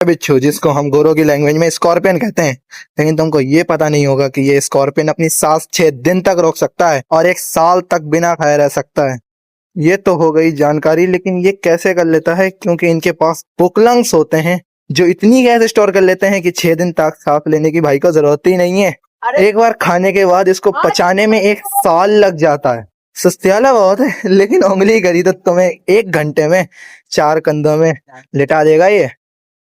बिच्छू, जिसको हम गोरों की लैंग्वेज में स्कॉर्पियन कहते हैं। लेकिन तुमको ये पता नहीं होगा कि ये स्कॉर्पियन अपनी सांस 6 दिन तक रोक सकता है और 1 साल तक बिना खाए रह सकता है। ये तो हो गई जानकारी, लेकिन ये कैसे कर लेता है? क्योंकि इनके पास बुकलंग्स होते हैं जो इतनी गैस स्टोर कर लेते हैं कि 6 दिन तक सांस लेने की भाई को जरूरत ही नहीं है। एक बार खाने के बाद इसको पचाने में 1 साल लग जाता है। सुस्तियाला बहुत है, लेकिन उंगली करी तो तुम्हें 1 घंटे में 4 कंधों में लिटा देगा ये।